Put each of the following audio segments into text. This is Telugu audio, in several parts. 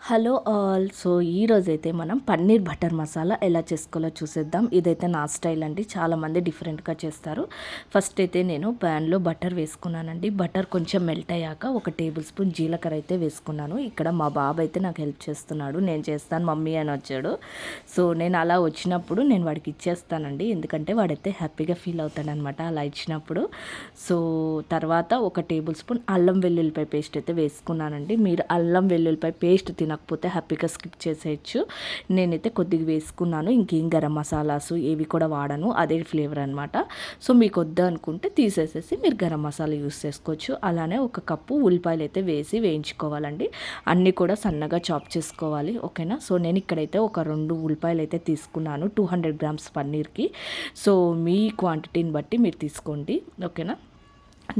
Hello all. సో ఈరోజైతే మనం పన్నీర్ బటర్ మసాలా ఎలా చేసుకోవాలో చూసేద్దాం. ఇదైతే నా స్టైల్ అండి, చాలామంది డిఫరెంట్గా చేస్తారు. ఫస్ట్ అయితే నేను ప్యాన్లో బటర్ వేసుకున్నానండి. బటర్ కొంచెం మెల్ట్ అయ్యాక 1 టేబుల్ స్పూన్ జీలకర్ర అయితే వేసుకున్నాను. ఇక్కడ మా బాబు అయితే నాకు హెల్ప్ చేస్తున్నాడు, నేను చేస్తాను మమ్మీ అని వచ్చాడు. సో నేను అలా వచ్చినప్పుడు నేను వాడికి ఇచ్చేస్తానండి, ఎందుకంటే వాడైతే హ్యాపీగా ఫీల్ అవుతాడనమాట అలా ఇచ్చినప్పుడు. సో తర్వాత 1 టేబుల్ స్పూన్ అల్లం వెల్లుల్లిపాయ పేస్ట్ అయితే వేసుకున్నానండి. మీరు అల్లం వెల్లుల్లిపాయ పేస్ట్ తినకపోతే హ్యాపీగా స్కిప్ చేసేయచ్చు. నేనైతే కొద్దిగా వేసుకున్నాను, ఇంకేం గరం మసాలాస్ ఏవి కూడా వాడను, అదే ఫ్లేవర్ అనమాట. సో మీకు వద్దు అనుకుంటే తీసేసేసి మీరు గరం మసాలా యూస్ చేసుకోవచ్చు. అలానే 1 కప్పు ఉల్లిపాయలు అయితే వేసి వేయించుకోవాలండి. అన్నీ కూడా సన్నగా చాప్ చేసుకోవాలి, ఓకేనా. సో నేను ఇక్కడైతే ఒక 2 ఉల్లిపాయలు అయితే తీసుకున్నాను 200 గ్రామ్స్ పన్నీర్కి. సో మీ క్వాంటిటీని బట్టి మీరు తీసుకోండి, ఓకేనా.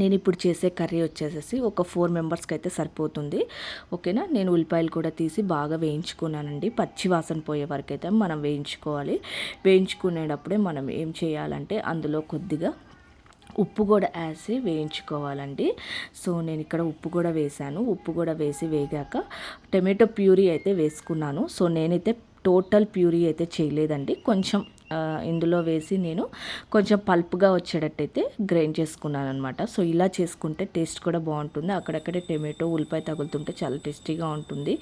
నేను ఇప్పుడు చేసే కర్రీ వచ్చేసేసి ఒక 4 మెంబర్స్కి అయితే సరిపోతుంది, ఓకేనా. నేను ఉల్లిపాయలు కూడా తీసి బాగా వేయించుకున్నానండి. పచ్చి వాసన పోయే వరకు అయితే మనం వేయించుకోవాలి. వేయించుకునేటప్పుడే మనం ఏం చేయాలంటే అందులో కొద్దిగా ఉప్పు కూడా వేసి వేయించుకోవాలండి. సో నేను ఇక్కడ ఉప్పు కూడా వేసాను. ఉప్పు కూడా వేసి వేగాక టమాటో ప్యూరీ అయితే వేసుకున్నాను. సో నేనైతే టోటల్ ప్యూరీ అయితే చేయలేదండి, కొంచెం ఇందులో వేసి నేను కొంచెం పల్ప్గా వచ్చేటట్టయితే గ్రైండ్ చేసుకున్నాను అనమాట. సో ఇలా చేసుకుంటే టేస్ట్ కూడా బాగుంటుంది. అక్కడక్కడే టమాటో ఉల్లిపాయ తగులుతుంటే చాలా టేస్టీగా ఉంటుంది.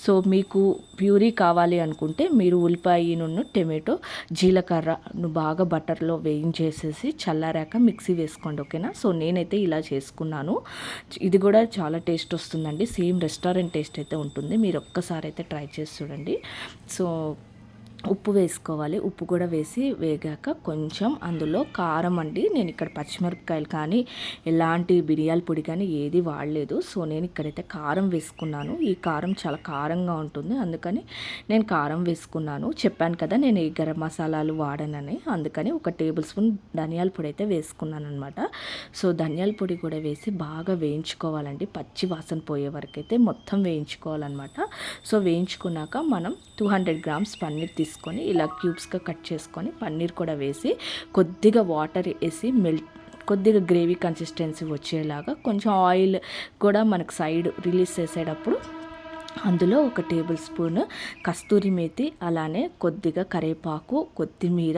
సో మీకు ప్యూరీ కావాలి అనుకుంటే మీరు ఉల్లిపాయను టమాటో జీలకర్రను బాగా బటర్లో వేయించేసేసి చల్లారాక మిక్సీ వేసుకోండి, ఓకేనా. సో నేనైతే ఇలా చేసుకున్నాను. ఇది కూడా చాలా టేస్ట్ వస్తుందండి, సేమ్ రెస్టారెంట్ టేస్ట్ అయితే ఉంటుంది. మీరు ఒక్కసారి అయితే ట్రై చేసి చూడండి. సో ఉప్పు వేసుకోవాలి. ఉప్పు కూడా వేసి వేగాక కొంచెం అందులో కారం అండి. నేను ఇక్కడ పచ్చిమిరపకాయలు కానీ ఎలాంటి బిర్యాల పొడి కానీ ఏది వాడలేదు. సో నేను ఇక్కడైతే కారం వేసుకున్నాను. ఈ కారం చాలా కారంగా ఉంటుంది, అందుకని నేను కారం వేసుకున్నాను. చెప్పాను కదా నేను ఈ గరం మసాలాలు వాడనని, అందుకని 1 టేబుల్ స్పూన్ ధనియాల పొడి అయితే వేసుకున్నాను అనమాట. సో ధనియాల పొడి కూడా వేసి బాగా వేయించుకోవాలండి, పచ్చి వాసన పోయే వరకు అయితే మొత్తం వేయించుకోవాలన్నమాట. సో వేయించుకున్నాక మనం 200 గ్రామ్స్ పన్నీర్ తీసుకొని ఇలా క్యూబ్స్గా కట్ చేసుకొని పన్నీర్ కూడా వేసి కొద్దిగా వాటర్ వేసి కొద్దిగా గ్రేవీ కన్సిస్టెన్సీ వచ్చేలాగా కొంచెం ఆయిల్ కూడా మనకు సైడ్ రిలీజ్ చేసేటప్పుడు అందులో 1 టేబుల్ స్పూన్ కస్తూరి మేతి, అలానే కొద్దిగా కరివేపాకు, కొత్తిమీర,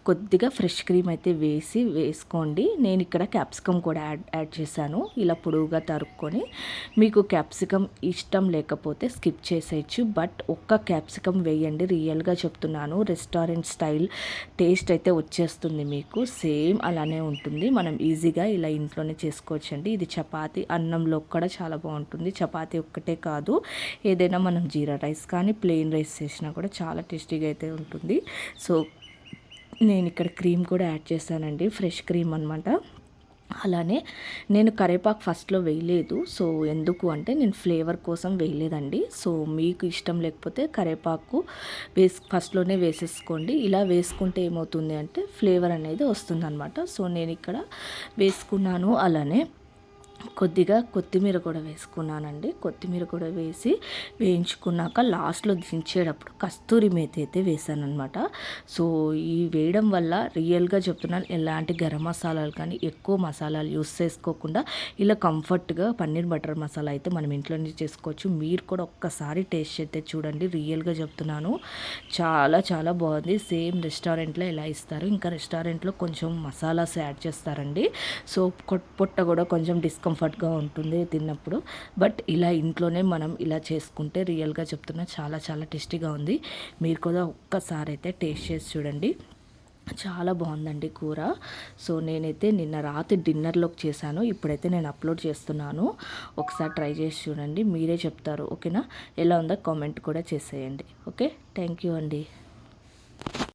కొద్దిగా ఫ్రెష్ క్రీమ్ అయితే వేసుకోండి. నేను ఇక్కడ క్యాప్సికమ్ కూడా యాడ్ చేశాను, ఇలా పొడవుగా తరుక్కొని. మీకు క్యాప్సికమ్ ఇష్టం లేకపోతే స్కిప్ చేసేయచ్చు, బట్ ఒక్క క్యాప్సికమ్ వేయండి, రియల్గా చెప్తున్నాను. రెస్టారెంట్ స్టైల్ టేస్ట్ అయితే వచ్చేస్తుంది మీకు, సేమ్ అలానే ఉంటుంది. మనం ఈజీగా ఇలా ఇంట్లోనే చేసుకోవచ్చండి. ఇది చపాతీ అన్నంలో కూడా చాలా బాగుంటుంది. చపాతీ ఒక్కటే కాదు, ఏదైనా మనం జీరా రైస్ కానీ ప్లెయిన్ రైస్ చేసినా కూడా చాలా టేస్టీగా అయితే ఉంటుంది. సో నేను ఇక్కడ క్రీమ్ కూడా యాడ్ చేశానండి, ఫ్రెష్ క్రీమ్ అనమాట. అలానే నేను కరివేపాకు ఫస్ట్లో వేయలేదు. సో ఎందుకు అంటే నేను ఫ్లేవర్ కోసం వేయలేదండి. సో మీకు ఇష్టం లేకపోతే కరివేపాకు ఫస్ట్లోనే వేసేసుకోండి. ఇలా వేసుకుంటే ఏమవుతుంది అంటే ఫ్లేవర్ అనేది వస్తుందన్నమాట. సో నేను ఇక్కడ వేసుకున్నాను. అలానే కొద్దిగా కొత్తిమీర కూడా వేసుకున్నానండి. కొత్తిమీర కూడా వేసి వేయించుకున్నాక లాస్ట్లో దించేటప్పుడు కస్తూరి మేతి అయితే వేసాను అనమాట. సో ఈ వేయడం వల్ల రియల్గా చెప్తున్నాను, ఎలాంటి గరం మసాలాలు కానీ ఎక్కువ మసాలాలు యూస్ చేసుకోకుండా ఇలా కంఫర్ట్గా పన్నీర్ బటర్ మసాలా అయితే మనం ఇంట్లోనే చేసుకోవచ్చు. మీరు కూడా ఒక్కసారి టేస్ట్ అయితే చూడండి, రియల్గా చెప్తున్నాను చాలా చాలా బాగుంది. సేమ్ రెస్టారెంట్లో ఎలా ఇస్తారు, ఇంకా రెస్టారెంట్లో కొంచెం మసాలాస్ యాడ్ చేస్తారండి. సో పొట్ట కూడా కొంచెం కంఫర్ట్గా ఉంటుంది తిన్నప్పుడు, బట్ ఇలా ఇంట్లోనే మనం ఇలా చేసుకుంటే రియల్గా చెప్తున్నా చాలా చాలా టేస్టీగా ఉంది. మీరు కూడా ఒక్కసారి అయితే టేస్ట్ చేసి చూడండి, చాలా బాగుందండి కూర. సో నేనైతే నిన్న రాత్రి డిన్నర్లోకి చేశాను, ఇప్పుడైతే నేను అప్లోడ్ చేస్తున్నాను. ఒకసారి ట్రై చేసి చూడండి, మీరే చెప్తారు, ఓకేనా. ఎలా ఉందో కామెంట్ కూడా చేసేయండి. ఓకే, థ్యాంక్ యూ అండి.